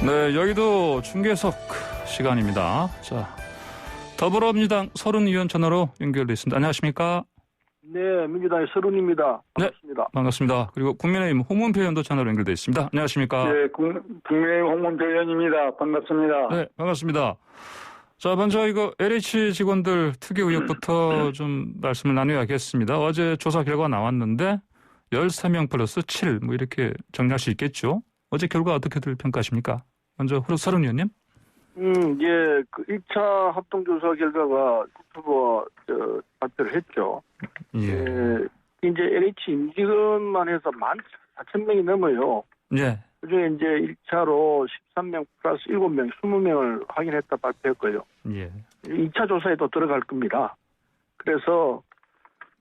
네, 여기도 중계석 시간입니다. 자, 더불어민주당 서른 의원 전화로 연결돼 있습니다. 안녕하십니까? 네, 민주당의 서른입니다. 반갑습니다. 네, 반갑습니다. 그리고 국민의힘 홍문표 의원도 전화로 연결돼 있습니다. 안녕하십니까? 네, 국민의힘 홍문표 의원입니다. 반갑습니다. 네, 반갑습니다. 자, 먼저 이거 LH 직원들 특이 의혹부터 좀 말씀을 나눠야겠습니다. 어제 조사 결과 나왔는데 13명 플러스 7, 뭐 이렇게 정리할 수 있겠죠? 어제 결과 어떻게들 평가하십니까? 먼저 서른 의원님. 예, 그 1차 합동조사 결과가 국토부가 발표를 했죠. 예. 이제 LH 임직원만 해서 14,000명이 넘어요. 예. 그중에 이제 1차로 13명 플러스 7명, 20명을 확인했다 발표했고요. 예. 2차 조사에도 들어갈 겁니다. 그래서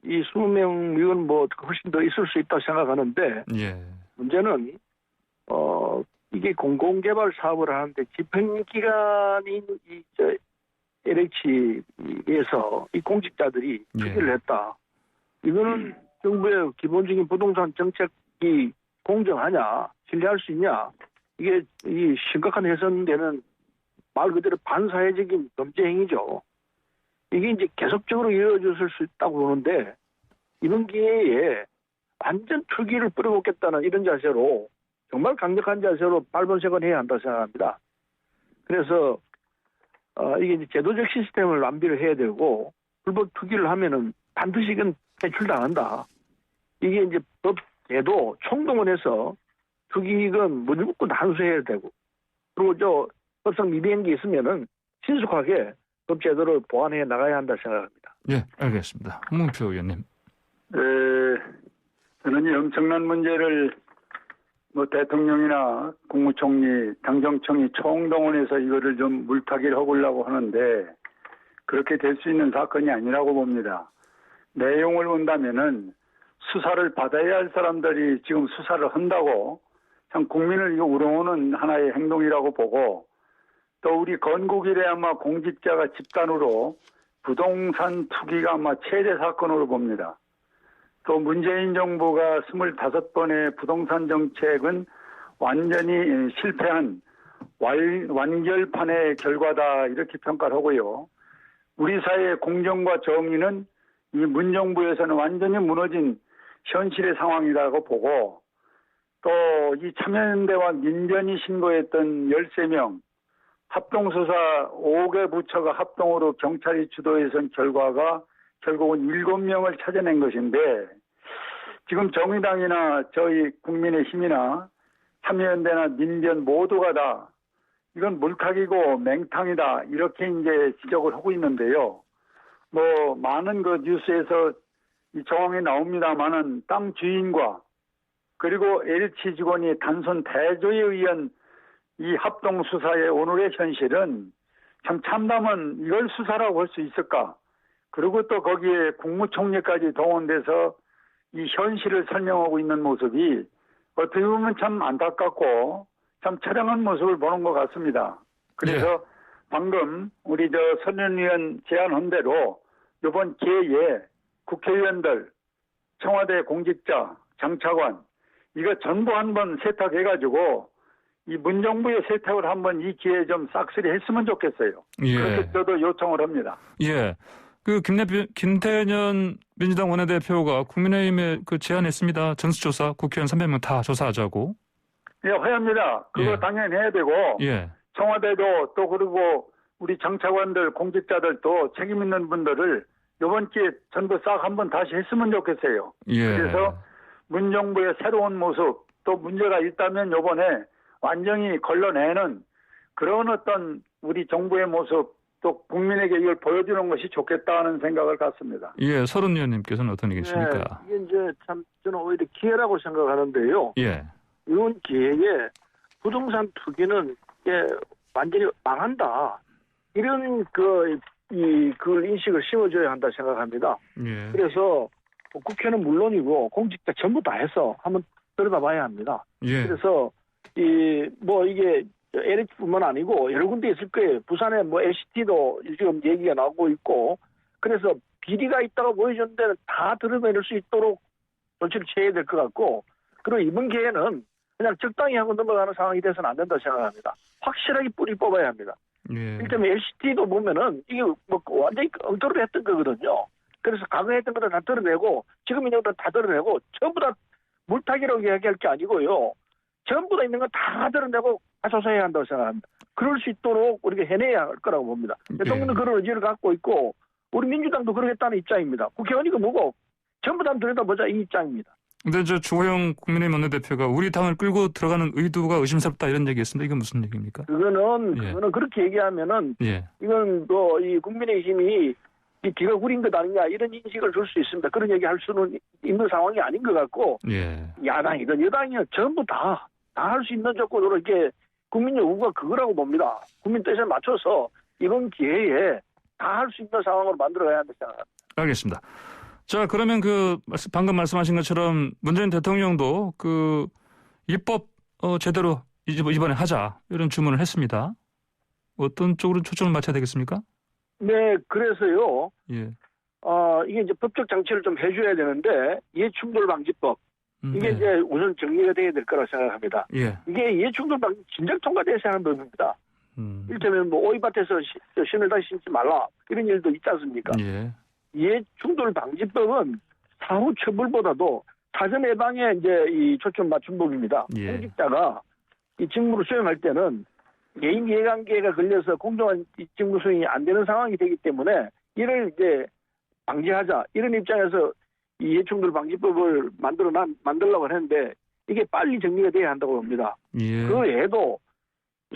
이 20명 이건 뭐 훨씬 더 있을 수 있다고 생각하는데 예. 문제는 이게 공공개발 사업을 하는데 집행기관인 LH에서 이 공직자들이 투기를 했다. 이거는 정부의 기본적인 부동산 정책이 공정하냐, 신뢰할 수 있냐, 이게 이 심각한 훼손되는 말 그대로 반사회적인 범죄 행위죠. 이게 이제 계속적으로 이어졌을 수 있다고 보는데 이번 기회에 완전 투기를 뿌려먹겠다는 이런 자세로 정말 강력한 자세로 발본색원 해야 한다고 생각합니다. 그래서 이게 이제 제도적 시스템을 완비를 해야 되고 불법 투기를 하면은 반드시 이건 배출당한다. 이게 이제 법에도 총동원 해서 투기건 무조건 단수해야 되고 그리고 법상 미비한 게 있으면은 신속하게 법 제도를 보완해 나가야 한다 생각합니다. 예, 알겠습니다. 홍문표 의원님. 네, 저는 이 엄청난 문제를 대통령이나 국무총리, 당정청이 총동원해서 이거를 좀 물타기를 해보려고 하는데 그렇게 될 수 있는 사건이 아니라고 봅니다. 내용을 본다면은 수사를 받아야 할 사람들이 지금 수사를 한다고 참 국민을 이거 우롱하는 하나의 행동이라고 보고 또 우리 건국이래 아마 공직자가 집단으로 부동산 투기가 아마 최대 사건으로 봅니다. 또 문재인 정부가 25번의 부동산 정책은 완전히 실패한 완결판의 결과다 이렇게 평가를 하고요. 우리 사회의 공정과 정의는 이 문정부에서는 완전히 무너진 현실의 상황이라고 보고 또 이 참여연대와 민변이 신고했던 13명 합동수사 5개 부처가 합동으로 경찰이 주도해선 결과가 결국은 7명을 찾아낸 것인데 지금 정의당이나 저희 국민의힘이나 참여연대나 민변 모두가 다 이건 물타기고 맹탕이다 이렇게 이제 지적을 하고 있는데요. 많은 그 뉴스에서 이 정황이 나옵니다만은 땅 주인과 그리고 LH 직원이 단순 대조에 의한 이 합동 수사의 오늘의 현실은 참 참담한 이걸 수사라고 할 수 있을까? 그리고 또 거기에 국무총리까지 동원돼서 이 현실을 설명하고 있는 모습이 어떻게 보면 참 안타깝고 참 처량한 모습을 보는 것 같습니다. 그래서 방금 우리 서른 의원 제안한 대로 이번 기회에 국회의원들, 청와대 공직자, 장차관 이거 전부 한번 세탁해가지고 이 문정부의 세탁을 한번 이 기회에 좀 싹쓸이 했으면 좋겠어요. 예. 그렇게 저도 요청을 합니다. 예. 그 김태년 민주당 원내대표가 국민의힘에 제안했습니다. 전수조사 국회의원 300명 다 조사하자고. 예, 해야합니다. 그거 당연히 해야 되고 청와대도 또 그리고 우리 장차관들 공직자들도 책임 있는 분들을 이번 기회에 전부 싹 한번 다시 했으면 좋겠어요. 그래서 문정부의 새로운 모습 또 문제가 있다면 이번에 완전히 걸러내는 그런 어떤 우리 정부의 모습 또 국민에게 이걸 보여주는 것이 좋겠다는 생각을 갖습니다. 예, 서른 의원님께서는 어떤 얘기십니까? 이게 이제 참 저는 오히려 기회라고 생각하는데요. 예. 이번 기회에 부동산 투기는 완전히 망한다. 이런 그 인식을 심어줘야 한다 생각합니다. 예. 그래서 국회는 물론이고 공직자 전부 다 해서 한번 들여다봐야 합니다. 예. 그래서 이게 LH뿐만 아니고 여러 군데 있을 거예요. 부산에 LCT도 지금 얘기가 나오고 있고 그래서 비리가 있다고 보여주는 데는 다 드러낼 수 있도록 조치를 취해야 될 것 같고 그리고 이번 기회는 그냥 적당히 하고 넘어가는 상황이 돼서는 안 된다고 생각합니다. 확실하게 뿌리 뽑아야 합니다. 예. 일테면 LCT도 보면은 이게 뭐 완전히 엉터리로 했던 거거든요. 그래서 과거에 했던 것도 다 드러내고 지금 있는 것도 다 드러내고 전부 다 물타기라고 이야기할 게 아니고요. 전부 다 있는 건 다 드러내고 조사해야 한다고 생각합니다. 그럴 수 있도록 우리가 해내야 할 거라고 봅니다. 대통령도 그런 의지를 갖고 있고 우리 민주당도 그러겠다는 입장입니다. 국회의원이 그 뭐고 전부 다 들여다보자 이 입장입니다. 근데 주호영 국민의힘 원내대표가 우리 당을 끌고 들어가는 의도가 의심스럽다 이런 얘기했습니다. 이건 무슨 얘기입니까? 그거는 그렇게 얘기하면은 이건 또 이 국민의힘이 이 기가 구린 것 아니냐 이런 인식을 줄 수 있습니다. 그런 얘기 할 수는 있는 상황이 아닌 것 같고 야당이든 여당이든 전부 다 할 수 있는 조건으로 이렇게 국민 요구가 그거라고 봅니다. 국민 뜻에 맞춰서 이번 기회에 다 할 수 있는 상황으로 만들어야 한다고 생각합니다. 알겠습니다. 자, 그러면 방금 말씀하신 것처럼 문재인 대통령도 입법 제대로 이번에 하자 이런 주문을 했습니다. 어떤 쪽으로 초점을 맞춰야 되겠습니까? 네, 그래서요. 예. 이게 이제 법적 장치를 좀 해줘야 되는데 이해충돌방지법 이게 이제 우선 정리가 돼야 될 거라고 생각합니다. 예. 이게 이해충돌방지 진작 통과돼서 하는 법입니다. 일테면 뭐 오이밭에서 신을 다시 신지 말라 이런 일도 있지 않습니까? 예. 이해충돌방지법은 사후 처벌보다도 사전 예방에 이제 이 초점 맞춘 법입니다. 예. 공직자가 이 직무를 수행할 때는 개인 이해관계가 걸려서 공정한 이 직무 수행이 안 되는 상황이 되기 때문에 이를 이제 방지하자 이런 입장에서 이 이해충돌방지법을 만들려고 했는데 이게 빨리 정리가 돼야 한다고 봅니다. 예. 그 외에도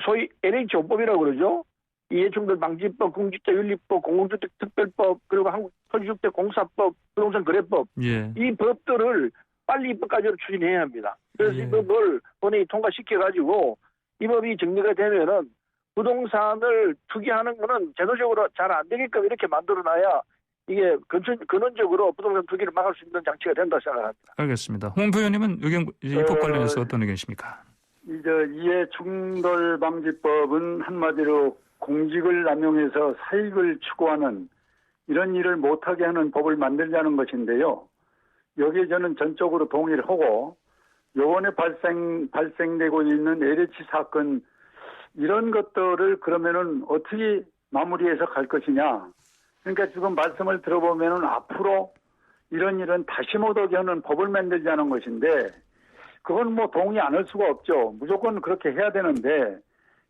소위 LH5법이라고 그러죠. 이해충돌방지법, 공직자윤리법, 공공주택특별법, 그리고 한국토지주택공사법, 부동산거래법 예. 이 법들을 빨리 입법까지로 추진해야 합니다. 그래서 이 법을 본회의 통과시켜가지고 이 법이 정리가 되면은 부동산을 투기하는 거는 제도적으로 잘 안 되게끔 이렇게 만들어놔야 이게 근원적으로 부동산 투기를 막을 수 있는 장치가 된다고 생각합니다. 알겠습니다. 홍 부의원님은 입법 관련해서 어떤 의견이십니까? 이해충돌방지법은 한마디로 공직을 남용해서 사익을 추구하는 이런 일을 못하게 하는 법을 만들자는 것인데요. 여기에 저는 전적으로 동의를 하고 요번에 발생되고 있는 LH 사건 이런 것들을 그러면은 어떻게 마무리해서 갈 것이냐. 그러니까 지금 말씀을 들어보면은 앞으로 이런 일은 다시 못 오게 하는 법을 만들자는 것인데 그건 뭐 동의 안 할 수가 없죠. 무조건 그렇게 해야 되는데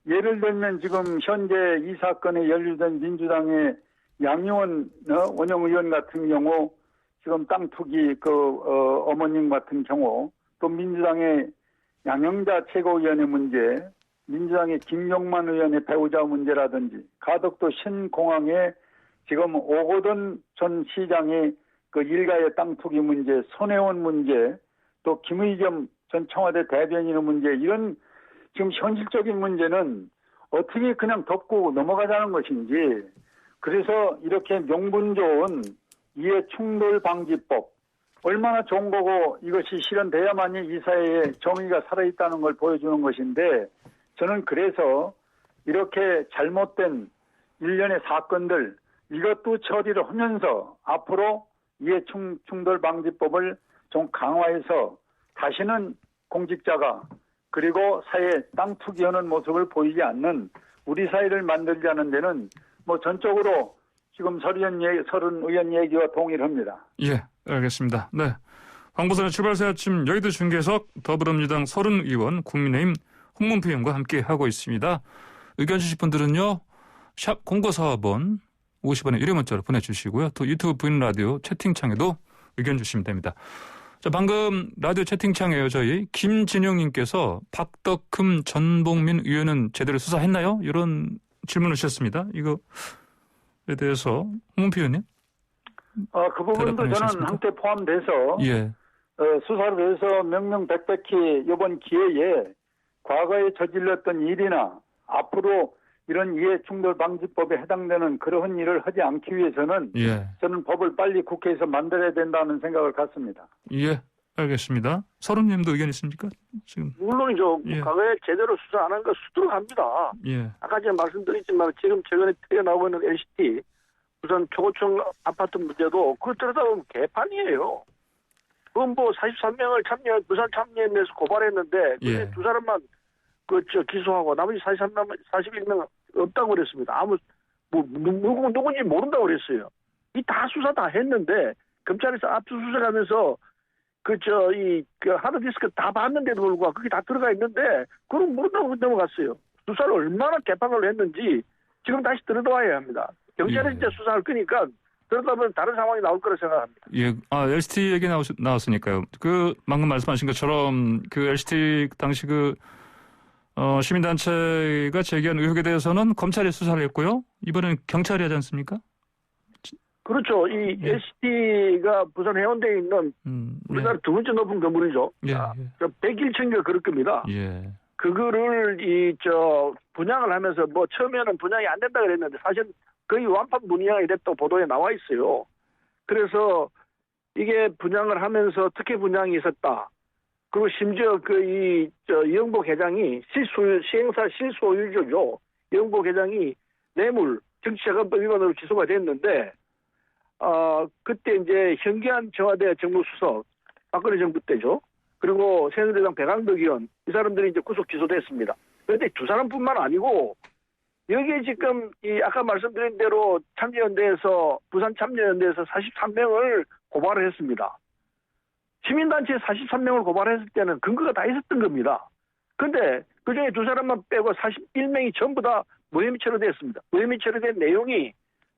예를 들면 지금 현재 이 사건에 연루된 민주당의 양의원 원영의원 같은 경우 지금 땅 투기 어머님 같은 경우 또 민주당의 양영자 최고위원의 문제, 민주당의 김용만 의원의 배우자 문제라든지 가덕도 신공항에 지금 오거돈 전 시장의 일가의 땅 투기 문제, 손혜원 문제, 또 김의겸 전 청와대 대변인의 문제 이런 지금 현실적인 문제는 어떻게 그냥 덮고 넘어가자는 것인지 그래서 이렇게 명분 좋은 이해충돌방지법 얼마나 좋은 거고 이것이 실현돼야만이 이 사회에 정의가 살아있다는 걸 보여주는 것인데 저는 그래서 이렇게 잘못된 일련의 사건들 이것도 처리를 하면서 앞으로 이해충돌방지법을 좀 강화해서 다시는 공직자가 그리고 사회에 땅 투기하는 모습을 보이지 않는 우리 사회를 만들자는 데는 뭐 전적으로 지금 서른 의원 얘기와 동의를 합니다. 예, 알겠습니다. 네, 황보선의 출발새 아침 여의도 중계석 더불어민주당 서른 의원 국민의힘 홍문표 의원과 함께 하고 있습니다. 의견 주실 분들은요. 샵 0945번 50원의 유료 문자로 보내주시고요. 또 유튜브 보이는 라디오 채팅창에도 의견 주시면 됩니다. 자, 방금 라디오 채팅창에요. 저희 김진영님께서 박덕흠 전봉민 의원은 제대로 수사했나요? 이런 질문을 주셨습니다. 이거에 대해서 홍문표 의원님? 그 부분도 저는 함께 포함돼서 수사를 해서 명명백백히 이번 기회에 과거에 저질렀던 일이나 앞으로 이런 이해충돌방지법에 해당되는 그러한 일을 하지 않기 위해서는 저는 법을 빨리 국회에서 만들어야 된다는 생각을 갖습니다. 예, 알겠습니다. 서른님도 의견 있습니까? 지금 물론이죠. 과거에 제대로 수사 안 한 거 수두룩합니다. 아까 제가 말씀드렸지만 지금 최근에 튀어나오고 있는 LCT 우선 초고층 아파트 문제도 그걸 들여다보면 개판이에요. 음보 43명을 부산 참여연대에서 고발했는데 예. 두 사람만 기소하고 나머지 41명 없다고 그랬습니다. 누군지 모른다고 그랬어요. 이 다 수사 다 했는데 검찰에서 압수수색하면서 하드디스크 다 봤는데도 불구하고 그게 다 들어가 있는데 그럼 모른다고 넘어갔어요. 수사를 얼마나 개판을 했는지 지금 다시 들여다봐야 합니다. 경찰이 예. 진짜 수사할 거니까 들여다보면 다른 상황이 나올 거라 생각합니다. 예, LCT 얘기 나왔으니까요. 방금 말씀하신 것처럼 LCT 당시 시민단체가 제기한 의혹에 대해서는 검찰이 수사를 했고요. 이번엔 경찰이 하지 않습니까? 그렇죠. 이 예. LCT가 부산 해운대에 있는 우리나라 두 번째 높은 건물이죠. 예. 101층인가 그럴 겁니다. 예. 그거를 분양을 하면서 처음에는 분양이 안 된다 그랬는데 사실 거의 완판 분양이 됐다고 보도에 나와 있어요. 그래서 이게 분양을 하면서 특혜 분양이 있었다. 그리고 심지어 이영복 회장이 시행사 실소유주죠. 이영복 회장이 뇌물 정치자금법 위반으로 기소가 됐는데 그때 이제 현기한 청와대 정무수석 박근혜 정부 때죠. 그리고 새누리당 배강덕 의원 이 사람들이 이제 구속 기소됐습니다. 그런데 두 사람뿐만 아니고 여기에 지금 아까 말씀드린 대로 부산 참여연대에서 43명을 고발을 했습니다. 시민단체 43명을 고발했을 때는 근거가 다 있었던 겁니다. 그런데 그중에 두 사람만 빼고 41명이 전부 다 무혐의 처리됐습니다. 무혐의 처리된 내용이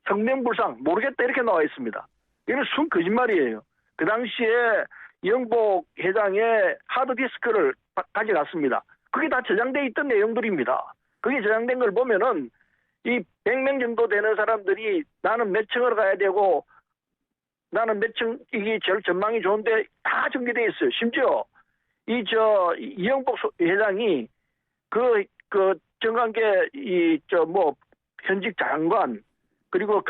성명불상 모르겠다 이렇게 나와 있습니다. 이건 순 거짓말이에요. 그 당시에 이영복 회장의 하드디스크를 가져갔습니다. 그게 다 저장돼 있던 내용들입니다. 그게 저장된 걸 보면은 이 100명 정도 되는 사람들이 나는 몇 층을 가야 되고 나는 몇 층 이게 제일 전망이 좋은데 다 정리돼 있어요. 심지어 이영복 회장이 정관계 현직 장관 그리고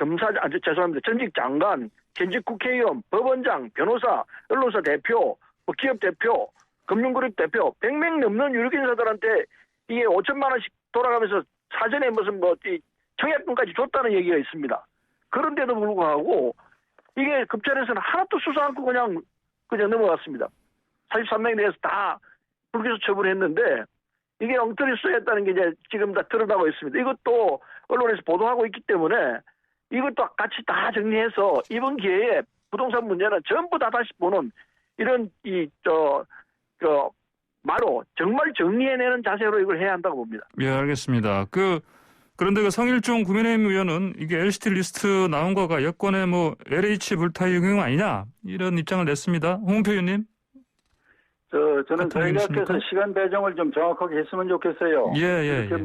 전직 장관, 현직 국회의원, 법원장, 변호사, 언론사 대표, 기업 대표, 금융그룹 대표 100명 넘는 유력인사들한테 이게 5천만 원씩 돌아가면서 사전에 청약금까지 줬다는 얘기가 있습니다. 그런데도 불구하고 이게 검찰에서는 하나도 수사 않고 그냥 넘어갔습니다. 43명에 대해서 다 불기소 처분했는데 이게 엉터리 수사했다는 게 이제 지금 다 드러나고 있습니다. 이것도 언론에서 보도하고 있기 때문에 이것도 같이 다 정리해서 이번 기회에 부동산 문제는 전부 다 다시 보는 이런 말로 정말 정리해내는 자세로 이걸 해야 한다고 봅니다. 예, 알겠습니다. 그런데 성일종 국민의힘 의원은 이게 LCT 리스트 나온 거가 여권의 LH 불타의 영향 아니냐 이런 입장을 냈습니다. 홍은표 의원님. 저는 전략에서 시간 배정을 좀 정확하게 했으면 좋겠어요. 이렇게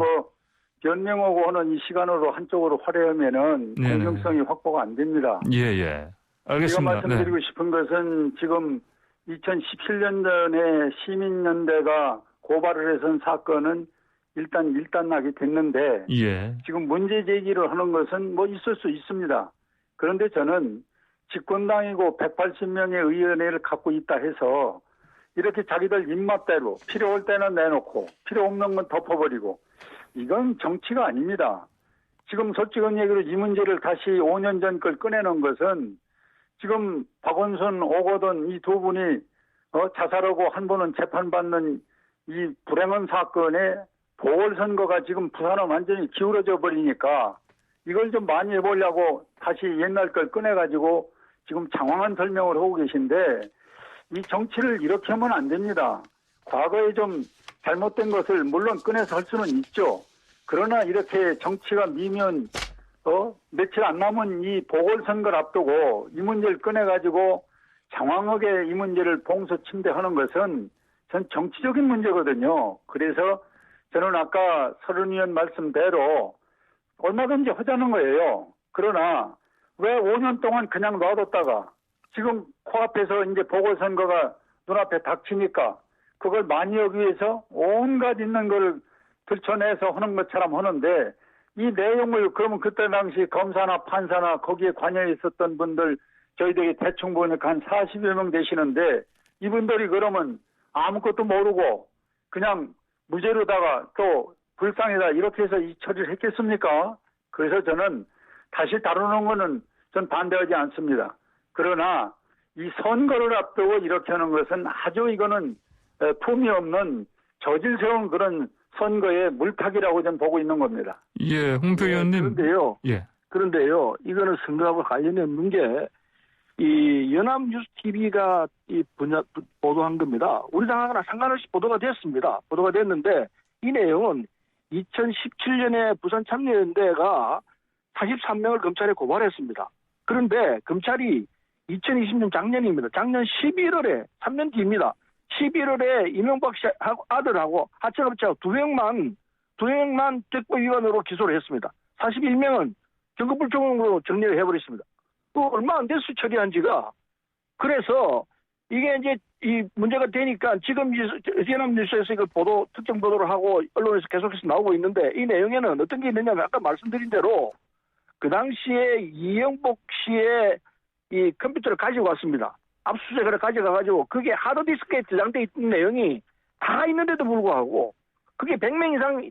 변명하고 하는 이 시간으로 한쪽으로 화려하면은 공정성이 확보가 안 됩니다. 예. 알겠습니다. 제가 말씀드리고 싶은 것은 지금 2017년도에 시민연대가 고발을 해선 사건은 일단 일단락이 됐는데 지금 문제 제기를 하는 것은 있을 수 있습니다. 그런데 저는 집권당이고 180명의 의원회를 갖고 있다 해서 이렇게 자기들 입맛대로 필요할 때는 내놓고 필요 없는 건 덮어버리고 이건 정치가 아닙니다. 지금 솔직한 얘기로 이 문제를 다시 5년 전 걸 꺼내는 것은 지금 박원순, 오거돈 이 두 분이 자살하고 한 분은 재판받는 이 불행한 사건에 보궐선거가 지금 부산은 완전히 기울어져 버리니까 이걸 좀 많이 해보려고 다시 옛날 걸 꺼내가지고 지금 장황한 설명을 하고 계신데 이 정치를 이렇게 하면 안 됩니다. 과거에 좀 잘못된 것을 물론 꺼내서 할 수는 있죠. 그러나 이렇게 정치가 미면 며칠 안 남은 이 보궐선거를 앞두고 이 문제를 꺼내가지고 장황하게 이 문제를 봉소 침대하는 것은 전 정치적인 문제거든요. 그래서 저는 아까 서른 의원 말씀대로 얼마든지 하자는 거예요. 그러나 왜 5년 동안 그냥 놔뒀다가 지금 코앞에서 이제 보궐선거가 눈앞에 닥치니까 그걸 만회하기 위해서 온갖 있는 걸 들춰내서 하는 것처럼 하는데 이 내용을 그러면 그때 당시 검사나 판사나 거기에 관여해 있었던 분들 저희들이 대충 보니까 한 40여 명 되시는데 이분들이 그러면 아무것도 모르고 그냥 무죄로다가 또 불쌍하다 이렇게 해서 이 처리를 했겠습니까? 그래서 저는 다시 다루는 거는 전 반대하지 않습니다. 그러나 이 선거를 앞두고 이렇게 하는 것은 아주 이거는 품이 없는 저질스러운 그런 선거의 물타기라고 저는 보고 있는 겁니다. 예, 홍표 의원님. 그런데요, 이거는 선거하고 관련이 없는 게, 이 연합뉴스 TV가 보도한 겁니다. 우리 당하고는 상관없이 보도가 됐습니다. 보도가 됐는데, 이 내용은 2017년에 부산 참여연대가 43명을 검찰에 고발했습니다. 그런데 검찰이 2020년 작년입니다. 작년 11월에, 3년 뒤입니다. 11월에 이명박 씨 아들하고 하청업체하고 두 명만 특보 위반으로 기소를 했습니다. 41명은 경고불통으로 정리를 해버렸습니다. 또 얼마 안 됐어 처리한 지가. 그래서 이게 이제 이 문제가 되니까 지금 연합뉴스에서 이걸 특정 보도를 하고 언론에서 계속해서 나오고 있는데, 이 내용에는 어떤 게 있느냐면 아까 말씀드린 대로 그 당시에 이영복 씨의 이 컴퓨터를 가지고 왔습니다. 압수수색을 가져가가지고 그게 하드디스크에 저장돼 있는 내용이 다 있는데도 불구하고 그게 100명 이상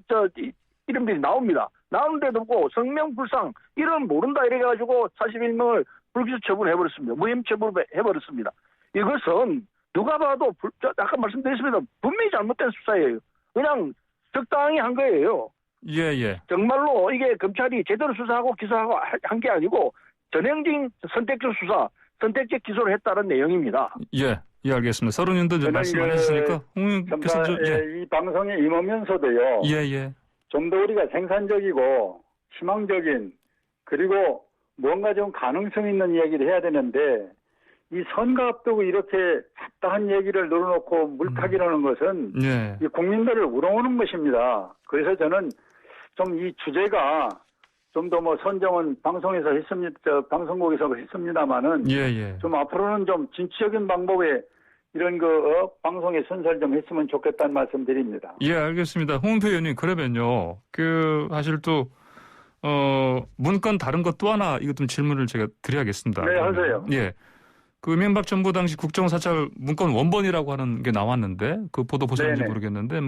이름들이 나옵니다. 나오는데도 불구하고 성명불상 이름 모른다 이래가지고 41명을 불기소 처분해버렸습니다. 무혐의 처분해버렸습니다. 이것은 누가 봐도 아까 말씀드렸습니다. 분명히 잘못된 수사예요. 그냥 적당히 한 거예요. 예. 정말로 이게 검찰이 제대로 수사하고 기소하고 한 게 아니고 전형적인 선택적 수사, 선택적 기소를 했다는 내용입니다. 예, 알겠습니다. 서른님도 좀 말씀 안 해주시니까 홍 교수님 이 방송에 임하면서도요. 예. 좀 더 우리가 생산적이고 희망적인 그리고 뭔가 좀 가능성 있는 이야기를 해야 되는데, 이 선거 앞두고 이렇게 잡다한 얘기를 늘어놓고 물타기라는 것은 이 국민들을 우롱하는 것입니다. 그래서 저는 좀 이 주제가 좀 더 선정은 방송에서 했습니다. 방송국에서 했습니다마는 좀 앞으로는 좀 진취적인 방법에 이런 방송의 순서를 좀 했으면 좋겠다는 말씀드립니다. 예, 알겠습니다. 홍은표 의원님, 그러면요, 사실 또 문건 다른 것 또 하나 이것 좀 질문을 제가 드려야겠습니다. 네, 하세요. 예. 이명박 정부 당시 국정사찰 문건 원본이라고 하는 게 나왔는데, 그 보도 보셨는지 모르겠는데,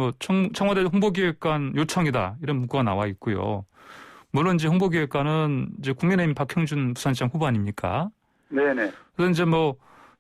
청와대 홍보기획관 요청이다, 이런 문구가 나와 있고요. 물론 이제 홍보기획관은 이제 국민의힘 박형준 부산시장 후보 아닙니까? 네네. 그래서 이제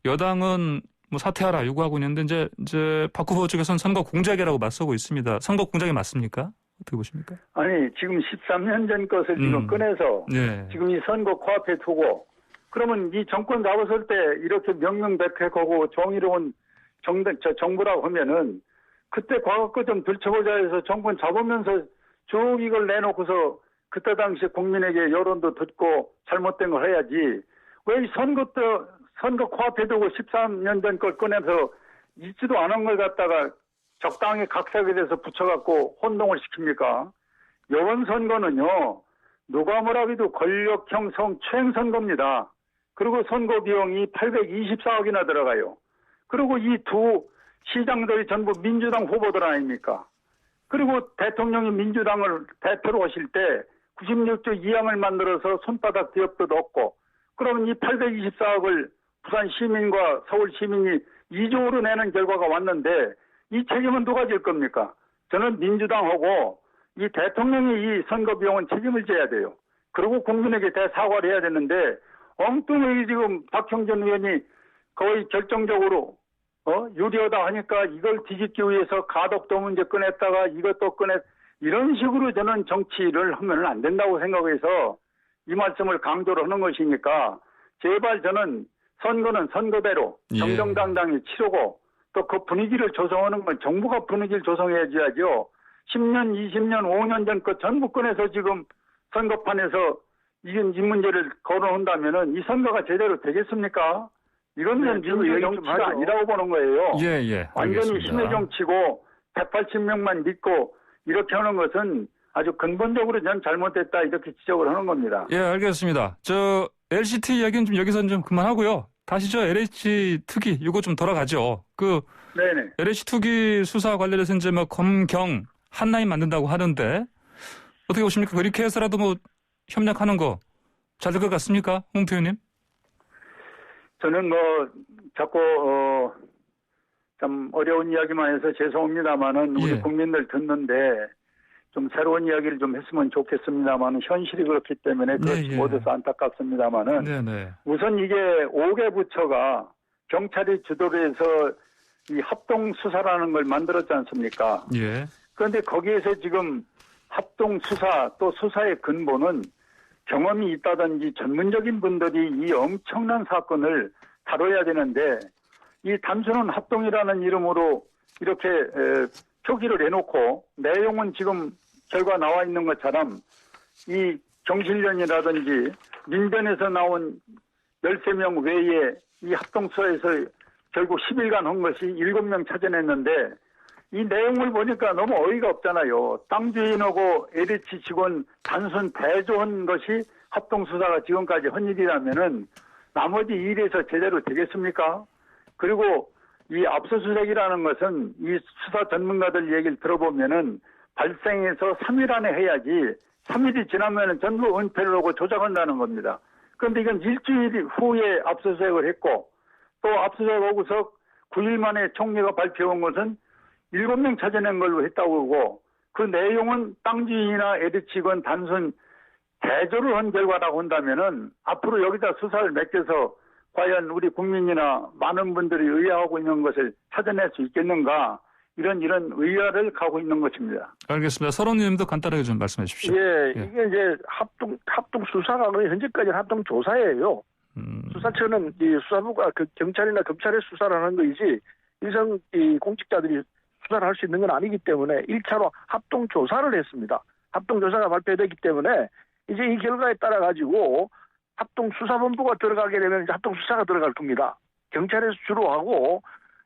여당은 사퇴하라 요구하고 있는데, 이제 박 후보 쪽에서는 선거 공작이라고 맞서고 있습니다. 선거 공작이 맞습니까? 어떻게 보십니까? 아니, 지금 13년 전 것을 지금 꺼내서 지금 이 선거 코앞에 두고, 그러면 이 정권 잡았을 때 이렇게 명명백백하고 정의로운 정부라고 하면은 그때 과거 거 좀 들춰보자 해서 정권 잡으면서 쭉 이걸 내놓고서 그때 당시 국민에게 여론도 듣고 잘못된 걸 해야지. 왜 이 선거 코앞에 두고 13년 전 걸 꺼내서 있지도 않은 걸 갖다가 적당히 각색에 대해서 붙여갖고 혼동을 시킵니까? 이번 선거는요, 누가 뭐라고 해도 권력형 추행 선거입니다. 그리고 선거 비용이 824억이나 들어가요. 그리고 이 두 시장들이 전부 민주당 후보들 아닙니까? 그리고 대통령이 민주당을 대표로 오실 때 96조 2항을 만들어서 손바닥 뒤엎도 없고, 그러면 이 824억을 부산 시민과 서울 시민이 2조로 내는 결과가 왔는데, 이 책임은 누가 질 겁니까? 저는 민주당하고 이 대통령이 이 선거 비용은 책임을 져야 돼요. 그리고 국민에게 대사과를 해야 되는데, 엉뚱하게 지금 박형준 의원이 거의 결정적으로 유리하다 하니까 이걸 뒤집기 위해서 가덕도 문제 꺼냈다가 이것도 이런 식으로 저는 정치를 하면 안 된다고 생각해서 이 말씀을 강조를 하는 것이니까, 제발 저는 선거는 선거대로 정정당당히 치르고, 또 그 분위기를 조성하는 건 정부가 분위기를 조성해 줘야죠. 10년, 20년, 5년 전 거 전부 꺼내서 지금 선거판에서 이 문제를 거론한다면은 이 선거가 제대로 되겠습니까? 이건 민주주의 정치가 아니라고 보는 거예요. 완전히 힘의 정치고 180명만 믿고 이렇게 하는 것은 아주 근본적으로 전 잘못됐다 이렇게 지적을 하는 겁니다. 예, 알겠습니다. LCT 이야기는 좀 여기서는 좀 그만하고요. 다시 LH 특위 이거 좀 돌아가죠. 네네. LH 특위 수사 관련해서 이제 검경 한라인 만든다고 하는데 어떻게 보십니까? 그렇게 해서라도 협력하는 거 잘 될 것 같습니까? 홍 의원님? 저는 자꾸 참 어려운 이야기만 해서 죄송합니다만은 우리 국민들 듣는데 좀 새로운 이야기를 좀 했으면 좋겠습니다만은 현실이 그렇기 때문에 그렇지 못해서 안타깝습니다만은 우선 이게 5개 부처가 경찰이 주도를 해서 이 합동 수사라는 걸 만들었지 않습니까? 예. 그런데 거기에서 지금 합동 수사 또 수사의 근본은 경험이 있다든지 전문적인 분들이 이 엄청난 사건을 다뤄야 되는데 이 단순한 합동이라는 이름으로 이렇게 표기를 해놓고 내용은 지금 결과 나와 있는 것처럼 이 경실련이라든지 민변에서 나온 13명 외에 이 합동수사에서 결국 10일간 한 것이 7명 찾아냈는데 이 내용을 보니까 너무 어이가 없잖아요. 땅 주인하고 LH 직원 단순 대조한 것이 합동수사가 지금까지 한 일이라면은 나머지 일에서 제대로 되겠습니까? 그리고 이 압수수색이라는 것은 이 수사 전문가들 얘기를 들어보면은 발생해서 3일 안에 해야지 3일이 지나면은 전부 은폐를 하고 조작한다는 겁니다. 그런데 이건 일주일 후에 압수수색을 했고 또 압수수색 하고서 9일 만에 총리가 발표한 것은 7명 찾아낸 걸로 했다고 하고 그 내용은 땅 주인이나 LH 직원 단순 대조를 한 결과라고 한다면은 앞으로 여기다 수사를 맡겨서 과연 우리 국민이나 많은 분들이 의아하고 있는 것을 찾아낼 수 있겠는가 이런 의아를 가고 있는 것입니다. 알겠습니다. 서른님도 간단하게 좀 말씀해 주십시오. 예, 이게 이제 합동 수사가 현재까지는 합동 조사예요. 수사처는 이 수사부가 그 경찰이나 검찰의 수사를 하는 거이지 일선 이 공직자들이 수사를 할 수 있는 건 아니기 때문에 1차로 합동 조사를 했습니다. 합동 조사가 발표되기 때문에 이제 이 결과에 따라 가지고 합동 수사본부가 들어가게 되면 이제 합동 수사가 들어갈 겁니다. 경찰에서 주로 하고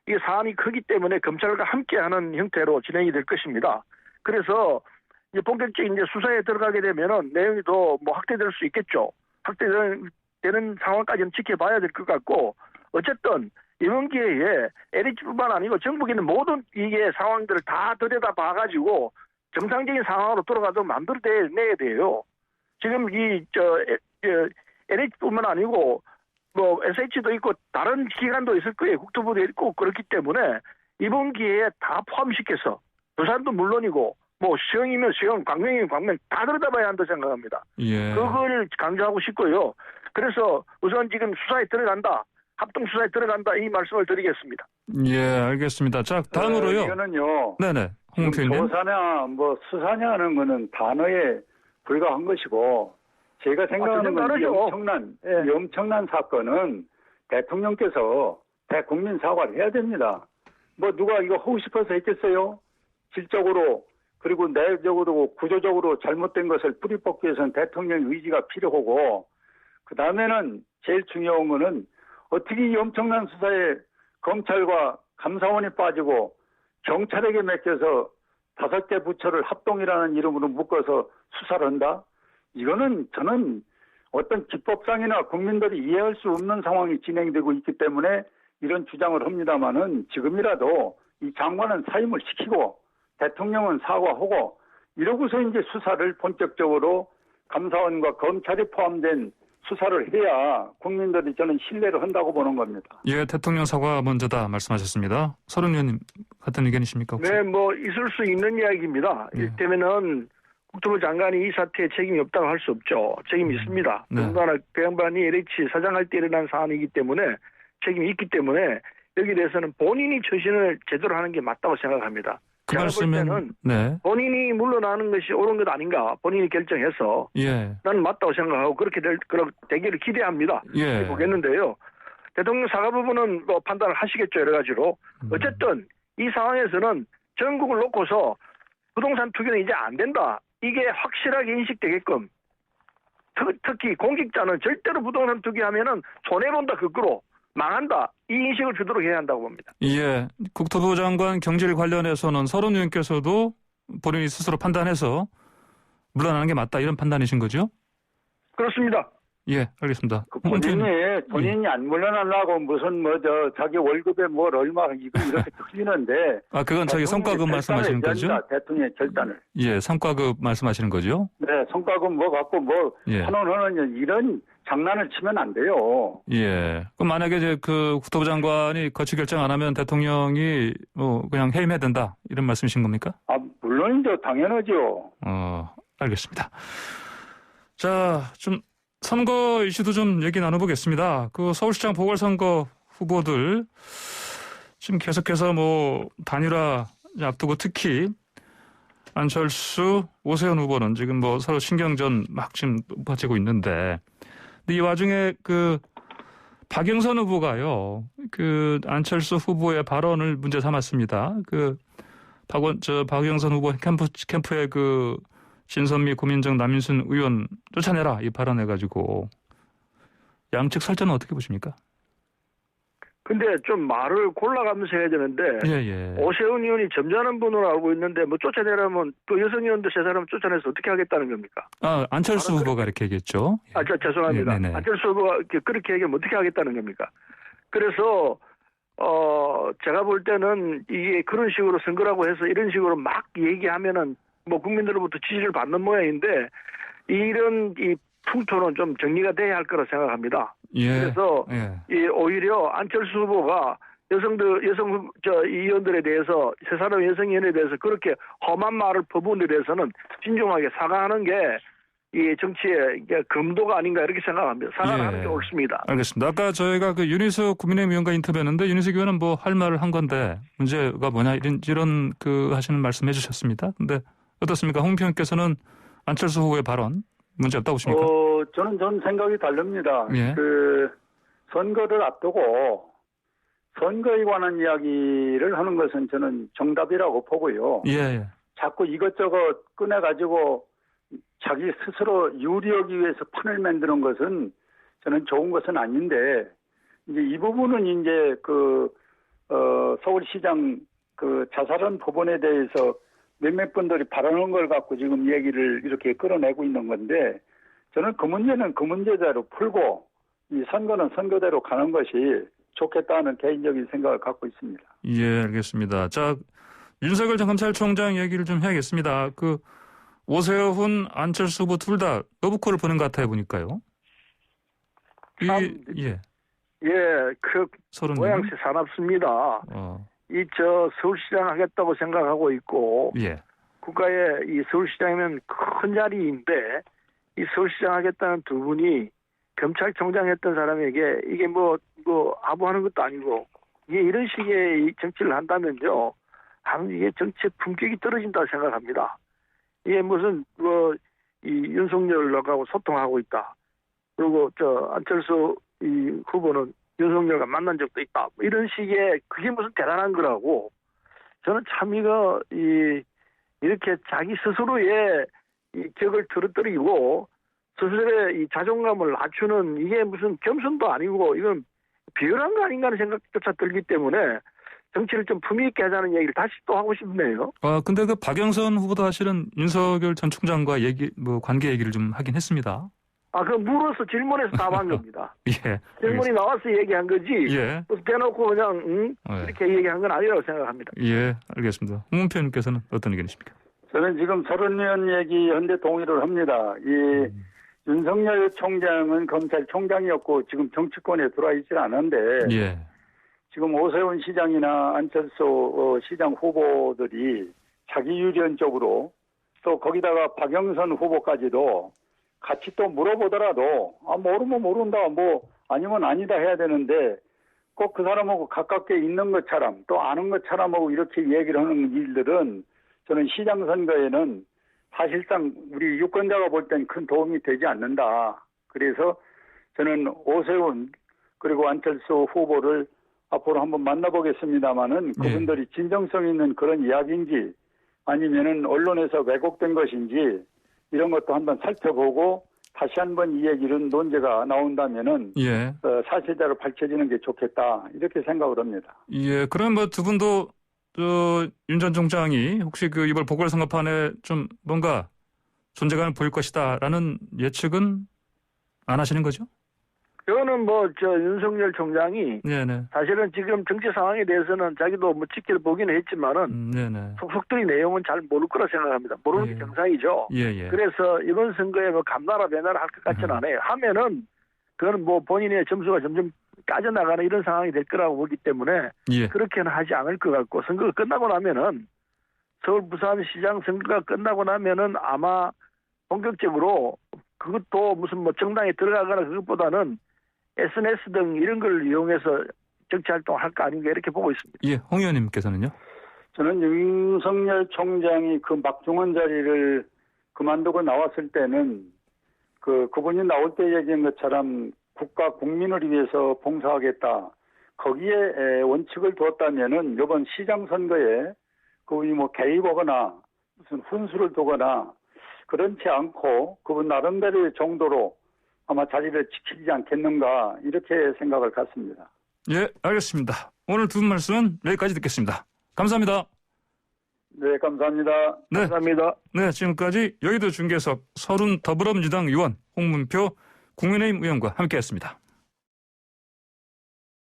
이게 사안이 크기 때문에 검찰과 함께하는 형태로 진행이 될 것입니다. 그래서 이제 본격적인 이제 수사에 들어가게 되면은 내용이 더 뭐 확대될 수 있겠죠. 확대되는 상황까지는 지켜봐야 될 것 같고 어쨌든 이번 기회에 LH뿐만 아니고 전국에 있는 모든 이게 상황들을 다 들여다봐가지고 정상적인 상황으로 돌아가도록 만들어내야 돼요. 지금 LH뿐만 아니고 뭐 SH도 있고 다른 기관도 있을 거예요. 국토부도 있고 그렇기 때문에 이번 기회에 다 포함시켜서 부산도 물론이고 뭐 시흥이면 시흥, 광명이면 광명 다 들여다봐야 한다고 생각합니다. 예. 그걸 강조하고 싶고요. 그래서 우선 지금 수사에 들어간다. 합동 수사에 들어간다 이 말씀을 드리겠습니다. 예, 알겠습니다. 자, 다음으로요. 이거는요. 네네. 홍 지금 대표님. 조사냐 뭐 수사냐 하는 거는 단어에 불과한 것이고 제가 생각하는 건 이 엄청난 사건은 대통령께서 대국민 사과를 해야 됩니다. 뭐 누가 이거 하고 싶어서 했겠어요? 질적으로 그리고 내적으로 구조적으로 잘못된 것을 뿌리 뽑기 위해서는 대통령의 의지가 필요하고 그 다음에는 제일 중요한 거는 어떻게 이 엄청난 수사에 검찰과 감사원이 빠지고 경찰에게 맡겨서 5개 부처를 합동이라는 이름으로 묶어서 수사를 한다? 이거는 저는 어떤 기법상이나 국민들이 이해할 수 없는 상황이 진행되고 있기 때문에 이런 주장을 합니다마는 지금이라도 이 장관은 사임을 시키고 대통령은 사과하고 이러고서 이제 수사를 본격적으로 감사원과 검찰이 포함된 수사를 해야 국민들이 저는 신뢰를 한다고 보는 겁니다. 예, 대통령 사과 먼저다 말씀하셨습니다. 서른 의원님 같은 의견이십니까? 혹시? 네, 뭐 있을 수 있는 이야기입니다. 예. 이때면은 국토부 장관이 이 사태에 책임이 없다고 할 수 없죠. 책임이 있습니다. 네. 더군다나 그 양반이 LH 사장할 때 일어난 사안이기 때문에 책임이 있기 때문에 여기에 대해서는 본인이 처신을 제대로 하는 게 맞다고 생각합니다. 그 제가 볼 때는 말씀은 네. 본인이 물러나는 것이 옳은 것 아닌가 본인이 결정해서 예. 나는 맞다고 생각하고 그렇게 되기를 기대합니다. 예. 보겠는데요. 대통령 사과 부분은 뭐 판단을 하시겠죠. 여러 가지로. 어쨌든 이 상황에서는 전국을 놓고서 부동산 투기는 이제 안 된다. 이게 확실하게 인식되게끔 특히 공직자는 절대로 부동산 투기하면은 손해본다. 거꾸로 망한다. 이 인식을 주도록 해야 한다고 봅니다. 예. 국토부 장관 경질 관련해서는 서른 의원께서도 본인이 스스로 판단해서 물러나는 게 맞다. 이런 판단이신 거죠? 그렇습니다. 예, 알겠습니다. 본인이 안 물러나려고 무슨 자기 월급에 뭘 얼마 이거 이렇게 틀리는데. 아, 그건 저기 성과급 말씀하시는 거죠? 대통령의 결단을. 예, 성과급 말씀하시는 거죠? 네, 성과급 뭐 갖고 뭐 예. 환원하는 이런 장난을 치면 안 돼요. 예. 그럼 만약에 이제 그 국토부 장관이 거치 결정 안 하면 대통령이 뭐 그냥 해임해야 된다. 이런 말씀이신 겁니까? 아, 물론이죠. 당연하죠. 알겠습니다. 자, 좀 선거 이슈도 좀 얘기 나눠보겠습니다. 그 서울시장 보궐선거 후보들 지금 계속해서 뭐 단일화 앞두고 특히 안철수, 오세훈 후보는 지금 뭐 서로 신경전 막 지금 벌어지고 있는데, 근데 이 와중에 그 박영선 후보가요, 그 안철수 후보의 발언을 문제 삼았습니다. 그 박영선 후보 캠프의 그 신선미, 고민정, 남인순 의원 쫓아내라 이 발언해가지고 양측 설전은 어떻게 보십니까? 근데 좀 말을 골라가면서 해야 되는데 예. 오세훈 의원이 점잖은 분으로 알고 있는데 뭐 쫓아내려면 그 여성 의원들 세 사람 쫓아내서 어떻게 하겠다는 겁니까? 안철수 후보가 이렇게 얘기했죠. 죄송합니다. 네네. 안철수 후보가 그렇게 얘기하면 어떻게 하겠다는 겁니까? 그래서 제가 볼 때는 이게 그런 식으로 선거라고 해서 이런 식으로 막 얘기하면은 뭐 국민들로부터 지지를 받는 모양인데 이런 이 풍토는 좀 정리가 돼야 할 거라 생각합니다. 그래서 오히려 안철수 후보가 의원들에 대해서 세 사람 여성 의원에 대해서 그렇게 험한 말을 퍼부은 데 대해서는 진중하게 사과하는 게 이 정치의 금도가 아닌가 이렇게 생각합니다. 사과를 하는 게 옳습니다. 알겠습니다. 아까 저희가 그 윤희석 국민의힘 의원과 인터뷰했는데 윤희석 의원은 뭐 할 말을 한 건데 문제가 뭐냐 이런 그 하시는 말씀 해주셨습니다. 근데 어떻습니까? 홍 의원께서는 안철수 후보의 발언 문제 없다고 보십니까? 저는 생각이 다릅니다. 예. 그 선거를 앞두고 선거에 관한 이야기를 하는 것은 저는 정답이라고 보고요. 예. 자꾸 이것저것 꺼내가지고 자기 스스로 유리하기 위해서 판을 만드는 것은 저는 좋은 것은 아닌데, 이제 이 부분은 이제 서울시장 그 자살한 부분에 대해서 몇몇 분들이 발언한 걸 갖고 지금 얘기를 이렇게 끌어내고 있는 건데, 저는 그 문제는 그 문제대로 풀고 이 선거는 선거대로 가는 것이 좋겠다는 개인적인 생각을 갖고 있습니다. 예, 알겠습니다. 자, 윤석열 전 검찰총장 얘기를 좀 해야겠습니다. 그 오세훈, 안철수 후보 둘 다 러브콜을 보는 것 같아요, 보니까요. 그 서른 모양새 사납습니다. 서울시장 하겠다고 생각하고 있고, 국가의 이 서울시장이면 큰 자리인데, 이 서울시장 하겠다는 두 분이 검찰총장 했던 사람에게 이게 뭐 아부하는 것도 아니고, 이게 이런 식의 정치를 한다면요, 이게 정치의 품격이 떨어진다고 생각합니다. 이게 무슨 이 윤석열하고 소통하고 있다. 그리고 안철수 이 후보는 윤석열과 만난 적도 있다. 이런 식의 그게 무슨 대단한 거라고. 저는 참 이렇게 자기 스스로의 이 격을 틀어뜨리고 스스로의 이 자존감을 낮추는 이게 무슨 겸손도 아니고 이건 비열한 거 아닌가 하는 생각조차 들기 때문에 정치를 좀 품위 있게 하자는 얘기를 다시 또 하고 싶네요. 근데 그 박영선 후보도 사실은 윤석열 전 총장과 관계 얘기를 좀 하긴 했습니다. 그럼 물어서 질문해서 답한 겁니다. 예. 질문이 나와서 얘기한 거지. 무슨 대놓고 그냥 이렇게 얘기한 건 아니라고 생각합니다. 예, 알겠습니다. 홍 의원님께서는 어떤 의견이십니까? 저는 지금 서른 의원 얘기한데 동의를 합니다. 이 윤석열 총장은 검찰총장이었고 지금 정치권에 들어와 있지 않은데 지금 오세훈 시장이나 안철수 시장 후보들이 자기 유리한 쪽으로 또 거기다가 박영선 후보까지도 같이 또 물어보더라도 모르면 모른다 아니면 아니다 해야 되는데 꼭 그 사람하고 가깝게 있는 것처럼 또 아는 것처럼하고 이렇게 얘기를 하는 일들은 저는 시장 선거에는 사실상 우리 유권자가 볼 땐 큰 도움이 되지 않는다. 그래서 저는 오세훈 그리고 안철수 후보를 앞으로 한번 만나보겠습니다마는 그분들이 진정성 있는 그런 이야기인지 아니면은 언론에서 왜곡된 것인지 이런 것도 한번 살펴보고 다시 한번 이 얘기는 논제가 나온다면은 사실대로 밝혀지는 게 좋겠다 이렇게 생각을 합니다. 예, 그럼 뭐 두 분도 윤 전 총장이 혹시 이번 보궐선거판에 좀 뭔가 존재감을 보일 것이다라는 예측은 안 하시는 거죠? 이거는 윤석열 총장이 사실은 지금 정치 상황에 대해서는 자기도 지켜보기는 했지만은 속속들이 내용은 잘 모를 거라 생각합니다. 모르는 게 정상이죠. 그래서 이번 선거에 감나라 배나라 할 것 같지는 않아요. 하면은 그거는 본인의 점수가 점점 까져나가는 이런 상황이 될 거라고 보기 때문에 그렇게는 하지 않을 것 같고 선거가 끝나고 나면은 서울 부산시장 선거가 끝나고 나면은 아마 본격적으로 그것도 무슨 정당에 들어가거나 그것보다는 SNS 등 이런 걸 이용해서 정치 활동을 할 거 아닌가 이렇게 보고 있습니다. 예, 홍 의원님께서는요? 저는 윤석열 총장이 그 막중한 자리를 그만두고 나왔을 때는 그분이 나올 때 얘기한 것처럼 국가 국민을 위해서 봉사하겠다. 거기에 원칙을 두었다면은 이번 시장 선거에 그분이 뭐 개입하거나 무슨 훈수를 두거나 그렇지 않고 그분 나름대로의 정도로 아마 자리를 지키지 않겠는가 이렇게 생각을 갖습니다. 예, 알겠습니다. 오늘 두 분 말씀은 여기까지 듣겠습니다. 감사합니다. 네, 감사합니다. 네. 감사합니다. 네, 지금까지 여의도 중계석 서른 더불어민주당 의원 홍문표 국민의힘 의원과 함께했습니다.